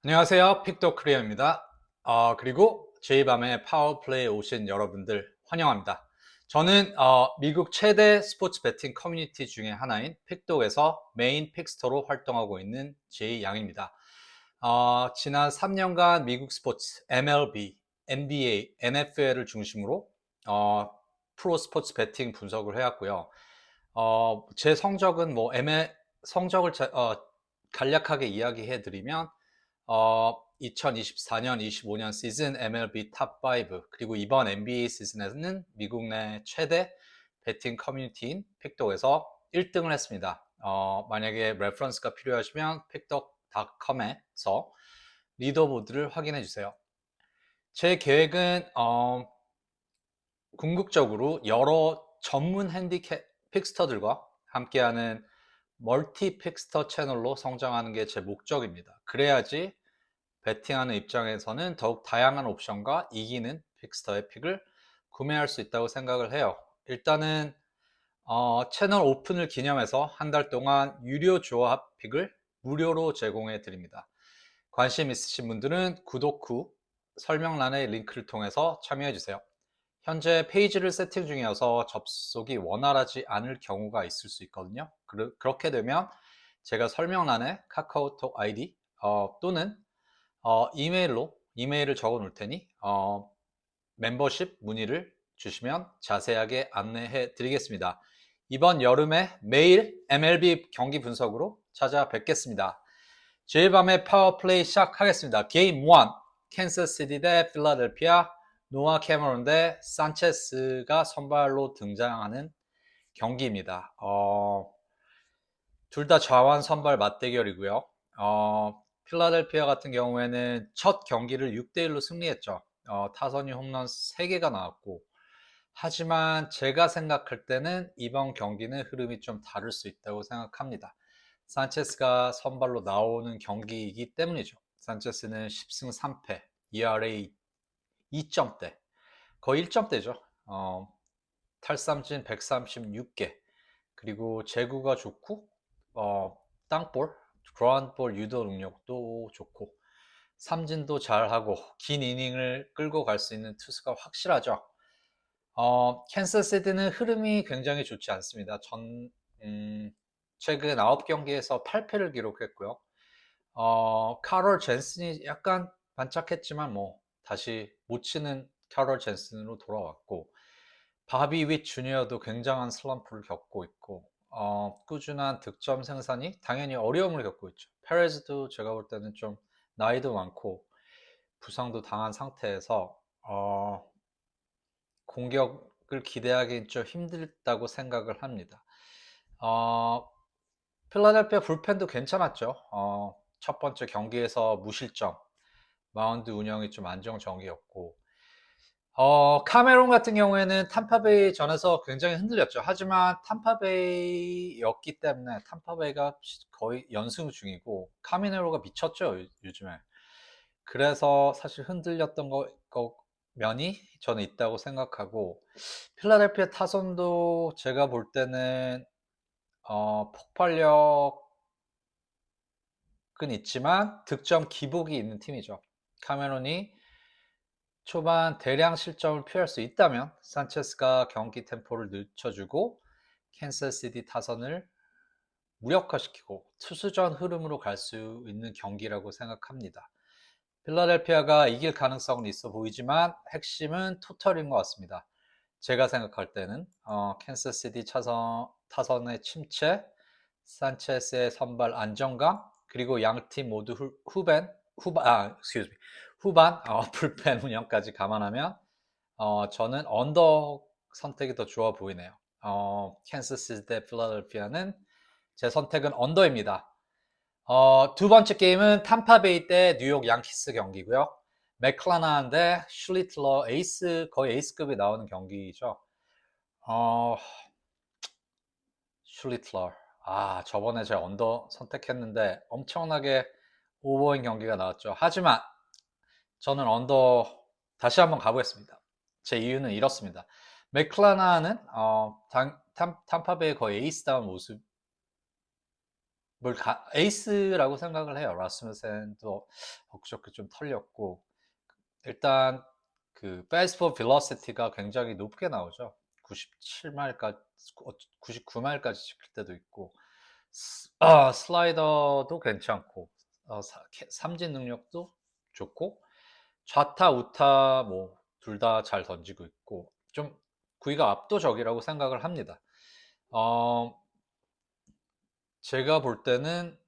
안녕하세요. 픽토크리어입니다. 그리고 제이밤의 파워플레이 오신 여러분들 환영합니다. 저는 미국 최대 스포츠 베팅 커뮤니티 중에 하나인 픽독에서 메인 픽스터로 활동하고 있는 제이양입니다. 지난 3년간 미국 스포츠, MLB, NBA, NFL을 중심으로 프로 스포츠 베팅 분석을 해왔고요. 제 성적은 성적을 간략하게 이야기해드리면 2024년, 25년 시즌 MLB 탑5 그리고 이번 NBA 시즌에는 미국 내 최대 베팅 커뮤니티인 픽독에서 1등을 했습니다. 만약에 레퍼런스가 필요하시면 픽독.com에서 리더보드를 확인해 주세요. 제 계획은 궁극적으로 여러 전문 핸디캡 픽스터들과 함께하는 멀티 픽스터 채널로 성장하는 게 제 목적입니다. 그래야지 베팅하는 입장에서는 더욱 다양한 옵션과 이기는 픽스터의 픽을 구매할 수 있다고 생각을 해요. 일단은 채널 오픈을 기념해서 한 달 동안 유료 조합 픽을 무료로 제공해 드립니다. 관심 있으신 분들은 구독 후 설명란의 링크를 통해서 참여해 주세요. 현재 페이지를 세팅 중이어서 접속이 원활하지 않을 경우가 있을 수 있거든요. 그렇게 되면 제가 설명란에 카카오톡 아이디 또는 이메일을 적어 놓을 테니 멤버십 문의를 주시면 자세하게 안내해 드리겠습니다. 이번 여름에 매일 MLB 경기 분석으로 찾아뵙겠습니다. 제일 밤의 파워플레이 시작하겠습니다. 게임 1 캔서스시티 대 필라델피아, 노아 캐머런 대 산체스가 선발로 등장하는 경기입니다. 둘 다 좌완 선발 맞대결이고요. 필라델피아 같은 경우에는 첫 경기를 6대1로 승리했죠. 타선이 홈런 3개가 나왔고, 하지만 제가 생각할 때는 이번 경기는 흐름이 좀 다를 수 있다고 생각합니다. 산체스가 선발로 나오는 경기이기 때문이죠. 산체스는 10승 3패, ERA 2점대, 거의 1점대죠. 탈삼진 136개, 그리고 제구가 좋고 땅볼, 그라운드볼 유도 능력도 좋고 삼진도 잘하고 긴 이닝을 끌고 갈 수 있는 투수가 확실하죠. 캔서스시티는 흐름이 굉장히 좋지 않습니다. 최근 9경기에서 8패를 기록했고요. 카롤 젠슨이 약간 반짝했지만 다시 못 치는 카롤 젠슨으로 돌아왔고, 바비 윗 주니어도 굉장한 슬럼프를 겪고 있고, 꾸준한 득점 생산이 당연히 어려움을 겪고 있죠. 페레즈도 제가 볼 때는 좀 나이도 많고 부상도 당한 상태에서 공격을 기대하기 좀 힘들다고 생각을 합니다. 필라델피아 불펜도 괜찮았죠. 첫 번째 경기에서 무실점, 마운드 운영이 좀 안정적이었고, 카메론 같은 경우에는 탐파베이 전에서 굉장히 흔들렸죠. 하지만 탐파베이였기 때문에 탐파베이가 거의 연승 중이고 카미네로가 미쳤죠, 요즘에. 그래서 사실 흔들렸던 면이 저는 있다고 생각하고, 필라델피아 타선도 제가 볼 때는 폭발력은 있지만 득점 기복이 있는 팀이죠. 카메론이 초반 대량 실점을 피할 수 있다면 산체스가 경기 템포를 늦춰주고 캔서스시티 타선을 무력화시키고 투수전 흐름으로 갈 수 있는 경기라고 생각합니다. 필라델피아가 이길 가능성은 있어 보이지만 핵심은 토털인 것 같습니다. 제가 생각할 때는 캔서스시티 타선의 침체, 산체스의 선발 안정감, 그리고 양팀 모두 후반 불펜 운영까지 감안하면 저는 언더 선택이 더 좋아 보이네요. 캔서스시티 대 필라델피아는 제 선택은 언더입니다. 두 번째 게임은 탐파베이 대 뉴욕 양키스 경기고요. 맥클라나한 대 슐리틀러, 거의 에이스급이 나오는 경기죠. 어, 슐리틀러. 저번에 제가 언더 선택했는데 엄청나게 오버인 경기가 나왔죠. 하지만 저는 언더 다시 한번 가보겠습니다. 제 이유는 이렇습니다. 맥클라나는 탐파베이 거의 에이스다운 모습 에이스라고 생각을 해요. 라스무센도 엊그저께 좀 털렸고, 일단 그 페이스볼 벨로시티가 굉장히 높게 나오죠. 97마일까지, 99마일까지 찍힐 때도 있고, 슬라이더도 괜찮고, 삼진 능력도 좋고, 좌타 우타 뭐 둘 다 잘 던지고 있고, 좀 구위가 압도적이라고 생각을 합니다. 제가 볼 때는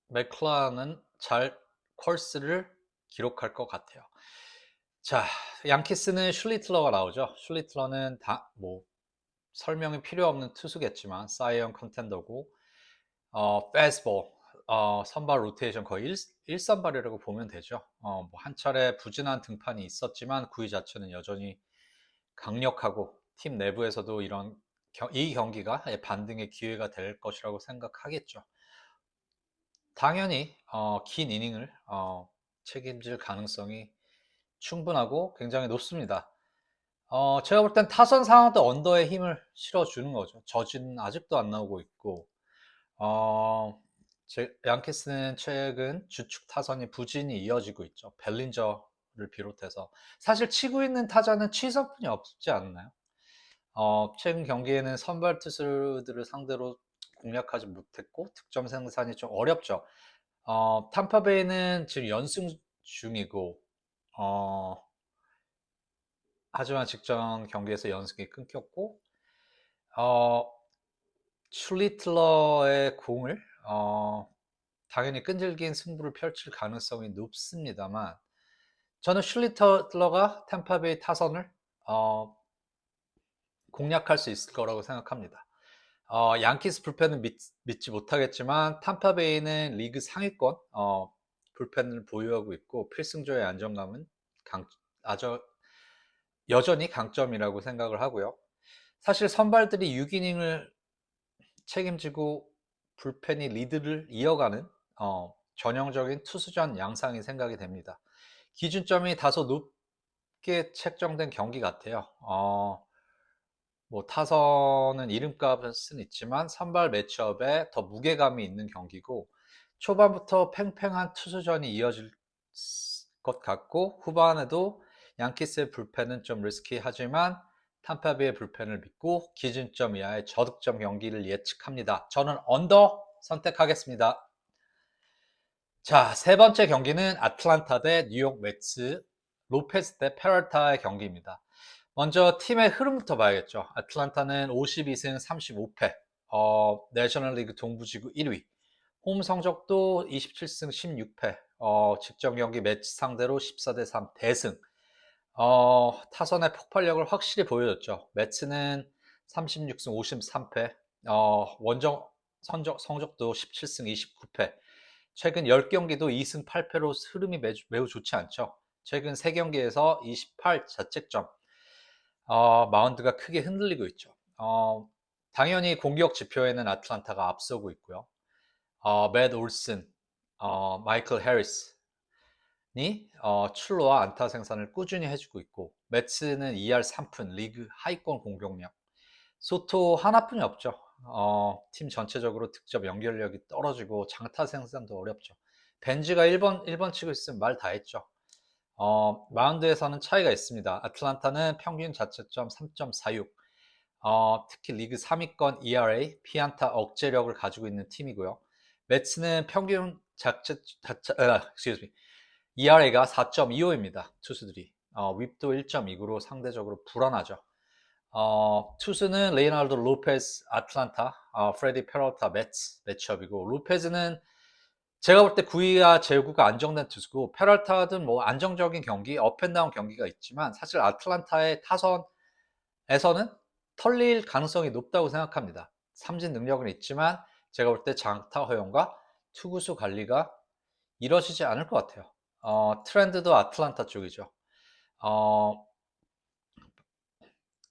맥클라는 잘 콜스를 기록할 것 같아요. 자, 양키스는 슐리틀러가 나오죠. 슐리틀러는 다 뭐 설명이 필요 없는 투수겠지만 사이언 컨텐더고, 페스볼, 선발 로테이션 거의 1선발이라고 보면 되죠. 뭐한 차례 부진한 등판이 있었지만 구위 자체는 여전히 강력하고, 팀 내부에서도 이 경기가 반등의 기회가 될 것이라고 생각하겠죠. 당연히 긴 이닝을 책임질 가능성이 충분하고 굉장히 높습니다. 제가 볼 땐 타선 상황도 언더에 힘을 실어주는 거죠. 저지는 아직도 안 나오고 있고, 양키스는 최근 주축 타선이 부진이 이어지고 있죠. 벨린저를 비롯해서. 사실 치고 있는 타자는 취선뿐이 없지 않나요? 최근 경기에는 선발 투수들을 상대로 공략하지 못했고, 득점 생산이 좀 어렵죠. 탐파베이는 지금 연승 중이고, 어, 하지만 직전 경기에서 연승이 끊겼고, 어, 슐리틀러의 공을 당연히 끈질긴 승부를 펼칠 가능성이 높습니다만, 저는 슐리틀러가 템파베이 타선을 어, 공략할 수 있을 거라고 생각합니다. 양키스 불펜은 믿지 못하겠지만 탐파베이는 리그 상위권 불펜을 보유하고 있고, 필승조의 안정감은 아주 여전히 강점이라고 생각을 하고요. 사실 선발들이 6이닝을 책임지고 불펜이 리드를 이어가는 전형적인 투수전 양상이 생각이 됩니다. 기준점이 다소 높게 책정된 경기 같아요. 뭐 타선은 이름값은 있지만 선발 매치업에 더 무게감이 있는 경기고, 초반부터 팽팽한 투수전이 이어질 것 같고, 후반에도 양키스의 불펜은 좀 리스키하지만 탐파베이의 불펜을 믿고 기준점 이하의 저득점 경기를 예측합니다. 저는 언더 선택하겠습니다. 자, 세 번째 경기는 아틀란타 대 뉴욕 매츠, 로페스 대 페럴타의 경기입니다. 먼저 팀의 흐름부터 봐야겠죠. 아틀란타는 52승 35패, 내셔널리그 동부지구 1위, 홈 성적도 27승 16패, 직전 경기 매치 상대로 14대 3 대승, 타선의 폭발력을 확실히 보여줬죠. 매츠는 36승 53패, 원정 성적도 17승 29패, 최근 10경기도 2승 8패로 흐름이 매우 좋지 않죠. 최근 3경기에서 28 자책점, 마운드가 크게 흔들리고 있죠. 당연히 공격 지표에는 아틀란타가 앞서고 있고요. 맷 올슨, 마이클 해리스니 출루와 안타 생산을 꾸준히 해주고 있고, 매츠는 2할 3푼 리그 하위권 공격력, 소토 하나뿐이 없죠. 팀 전체적으로 득점 연결력이 떨어지고 장타 생산도 어렵죠. 벤지가 1번 치고 있으면 말 다 했죠. 마운드에서는 차이가 있습니다. 아틀란타는 평균 자책점 3.46, 특히 리그 3위권 ERA, 피안타 억제력을 가지고 있는 팀이고요. 매츠는 평균 ERA가 4.25입니다. 투수들이. 윕도 1.29로 상대적으로 불안하죠. 투수는 레이나르도 로페스 아틀란타, 프레디 페럴타 매치업이고, 로페즈는 제가 볼 때 9위와 제구가 안정된 투수고, 페럴타든 뭐 안정적인 경기, 업앤다운 경기가 있지만, 사실 아틀란타의 타선에서는 털릴 가능성이 높다고 생각합니다. 삼진 능력은 있지만 제가 볼 때 장타 허용과 투구수 관리가 이루어지지 않을 것 같아요. 트렌드도 아틀란타 쪽이죠.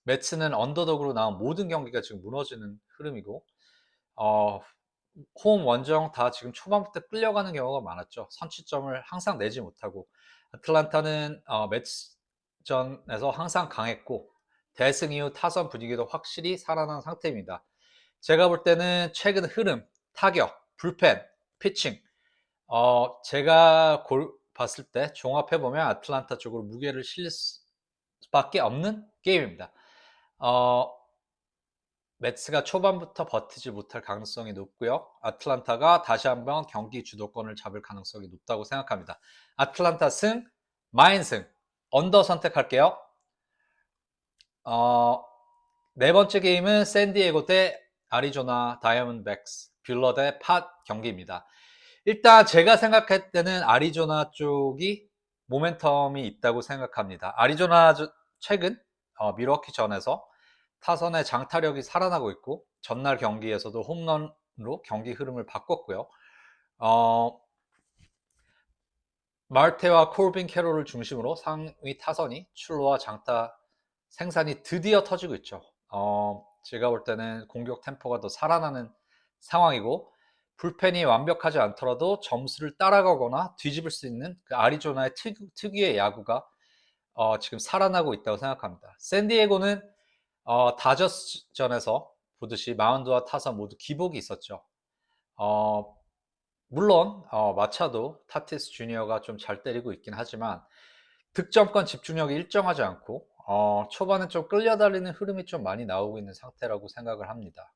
매츠는 언더독으로 나온 모든 경기가 지금 무너지는 흐름이고, 홈 원정 다 지금 초반부터 끌려가는 경우가 많았죠. 선취점을 항상 내지 못하고, 아틀란타는 매치전에서 항상 강했고, 대승 이후 타선 분위기도 확실히 살아난 상태입니다. 제가 볼 때는 최근 흐름, 타격, 불펜, 피칭. 제가 봤을 때 종합해보면 아틀란타 쪽으로 무게를 실릴 수밖에 없는 게임입니다. 매츠가 초반부터 버티지 못할 가능성이 높고요. 아틀란타가 다시 한번 경기 주도권을 잡을 가능성이 높다고 생각합니다. 아틀란타 승, 마인 승, 언더 선택할게요. 네 번째 게임은 샌디에고 대 아리조나 다이아몬드백스, 뷰러 대 팟 경기입니다. 일단 제가 생각할 때는 아리조나 쪽이 모멘텀이 있다고 생각합니다. 아리조나 최근 밀워키 전에서 타선의 장타력이 살아나고 있고 전날 경기에서도 홈런으로 경기 흐름을 바꿨고요. 마르테와 콜빈 캐롤을 중심으로 상위 타선이 출루와 장타 생산이 드디어 터지고 있죠. 제가 볼 때는 공격 템포가 더 살아나는 상황이고 불펜이 완벽하지 않더라도 점수를 따라가거나 뒤집을 수 있는 그 아리조나의 특유의 야구가 지금 살아나고 있다고 생각합니다. 샌디에고는 다저스전에서 보듯이 마운드와 타선 모두 기복이 있었죠. 물론 마차도 타티스 주니어가 좀 잘 때리고 있긴 하지만 득점권 집중력이 일정하지 않고 초반에 좀 끌려다니는 흐름이 좀 많이 나오고 있는 상태라고 생각을 합니다.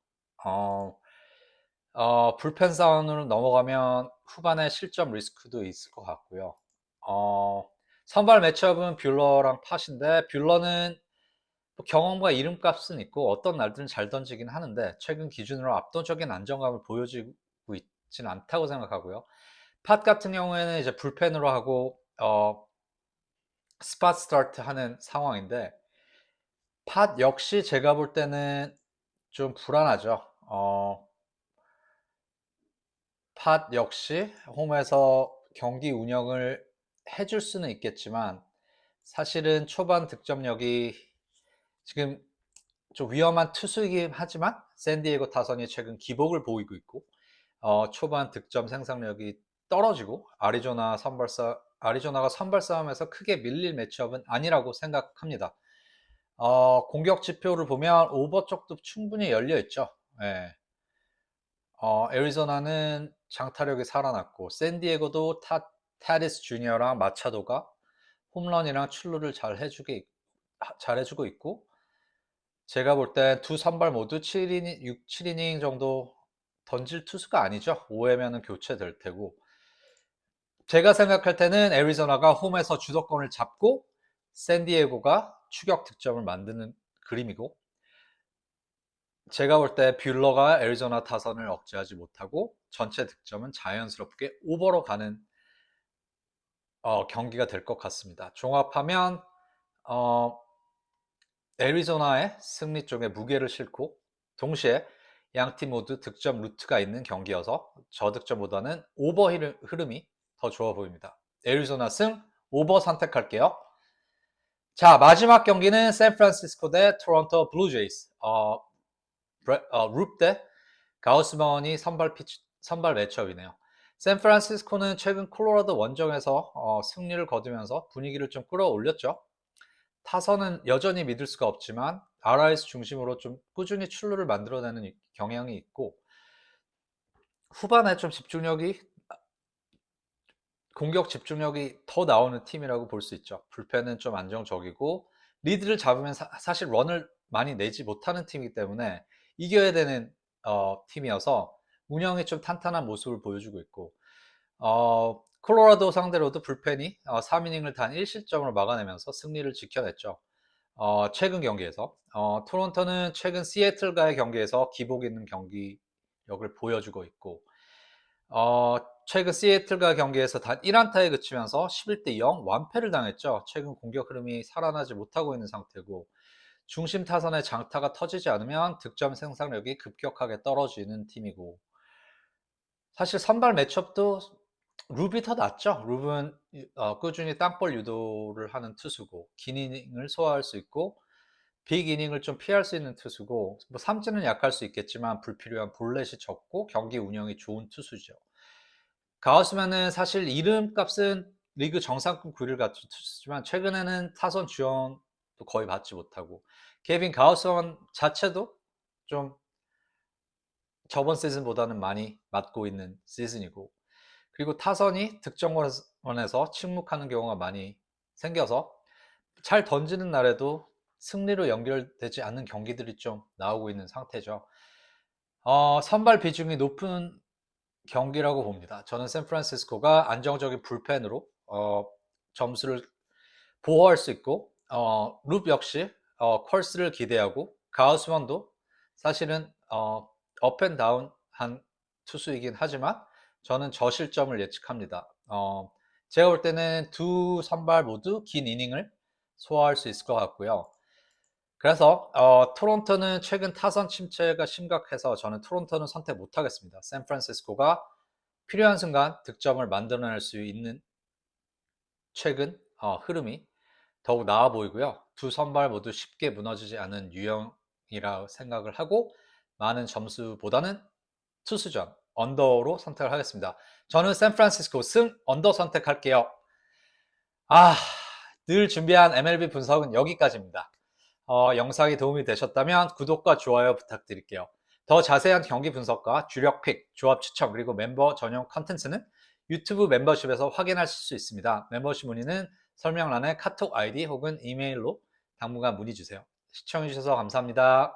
불펜 사운드로 넘어가면 후반에 실점 리스크도 있을 것 같고요. 선발 매치업은 뷰러랑 팟인데 뷰러는 경험과 이름값은 있고 어떤 날들은 잘 던지긴 하는데 최근 기준으로 압도적인 안정감을 보여주고 있지는 않다고 생각하고요. 팟 같은 경우에는 이제 불펜으로 하고 스팟 스타트 하는 상황인데 팟 역시 제가 볼 때는 좀 불안하죠. 팟 역시 홈에서 경기 운영을 해줄 수는 있겠지만 사실은 초반 득점력이 지금 좀 위험한 투수이긴 하지만 샌디에고 타선이 최근 기복을 보이고 있고 초반 득점 생산력이 떨어지고 아리조나가 선발 싸움에서 크게 밀릴 매치업은 아니라고 생각합니다. 공격 지표를 보면 오버 쪽도 충분히 열려 있죠. 예. 애리조나는 장타력이 살아났고 샌디에고도 타디스 주니어랑 마차도가 홈런이랑 출루를 잘 해주고 있고 제가 볼 때 두 선발 모두 7이닝 정도 던질 투수가 아니죠. 5회면은 교체될 테고 제가 생각할 때는 애리조나가 홈에서 주도권을 잡고 샌디에고가 추격 득점을 만드는 그림이고 제가 볼 때 뷰러가 애리조나 타선을 억제하지 못하고 전체 득점은 자연스럽게 오버로 가는 경기가 될 것 같습니다. 종합하면 애리조나의 승리 쪽에 무게를 싣고 동시에 양팀 모두 득점 루트가 있는 경기여서 저득점보다는 오버 흐름이 더 좋아 보입니다. 애리조나 승 오버 선택할게요. 자, 마지막 경기는 샌프란시스코 대 토론토 블루제이스. 룹 대 가우스먼이 선발 매치업이네요. 샌프란시스코는 최근 콜로라도 원정에서 승리를 거두면서 분위기를 좀 끌어올렸죠. 타선은 여전히 믿을 수가 없지만 RIS 중심으로 좀 꾸준히 출루를 만들어내는 경향이 있고 후반에 좀 공격 집중력이 더 나오는 팀이라고 볼 수 있죠. 불펜은 좀 안정적이고 리드를 잡으면 사실 런을 많이 내지 못하는 팀이기 때문에 이겨야 되는 팀이어서 운영이 좀 탄탄한 모습을 보여주고 있고 콜로라도 상대로도 불펜이 3이닝을 단 1실점으로 막아내면서 승리를 지켜냈죠. 최근 경기에서 토론토는 최근 시애틀과의 경기에서 기복 있는 경기력을 보여주고 있고 최근 시애틀과 경기에서 단 1안타에 그치면서 11대 0 완패를 당했죠. 최근 공격 흐름이 살아나지 못하고 있는 상태고 중심 타선의 장타가 터지지 않으면 득점 생산력이 급격하게 떨어지는 팀이고 사실 선발 매첩도 룹이 더 낫죠. 룹은 꾸준히 땅볼 유도를 하는 투수고 긴 이닝을 소화할 수 있고 빅 이닝을 좀 피할 수 있는 투수고 뭐 삼진은 약할 수 있겠지만 불필요한 볼넷이 적고 경기 운영이 좋은 투수죠. 가우스만은 사실 이름값은 리그 정상급 구리를 갖춘 투수지만 최근에는 타선 지원도 거의 받지 못하고 케빈 가우스만 자체도 좀 저번 시즌보다는 많이 맞고 있는 시즌이고, 그리고 타선이 득점권에서 침묵하는 경우가 많이 생겨서 잘 던지는 날에도 승리로 연결되지 않는 경기들이 좀 나오고 있는 상태죠. 선발 비중이 높은 경기라고 봅니다. 저는 샌프란시스코가 안정적인 불펜으로 점수를 보호할 수 있고, 룹 역시 컬스를 기대하고, 가우스만도 사실은 업앤다운 한 투수이긴 하지만 저는 저실점을 예측합니다. 제가 볼 때는 두 선발 모두 긴 이닝을 소화할 수 있을 것 같고요. 그래서 토론토는 최근 타선 침체가 심각해서 저는 토론토는 선택 못하겠습니다. 샌프란시스코가 필요한 순간 득점을 만들어낼 수 있는 최근 흐름이 더욱 나아 보이고요. 두 선발 모두 쉽게 무너지지 않은 유형이라 생각을 하고 많은 점수보다는 투수전 언더로 선택을 하겠습니다. 저는 샌프란시스코 승 언더 선택할게요. 늘 준비한 MLB 분석은 여기까지입니다. 영상이 도움이 되셨다면 구독과 좋아요 부탁드릴게요. 더 자세한 경기 분석과 주력 픽, 조합 추천, 그리고 멤버 전용 컨텐츠는 유튜브 멤버십에서 확인하실 수 있습니다. 멤버십 문의는 설명란에 카톡 아이디 혹은 이메일로 당분간 문의 주세요. 시청해주셔서 감사합니다.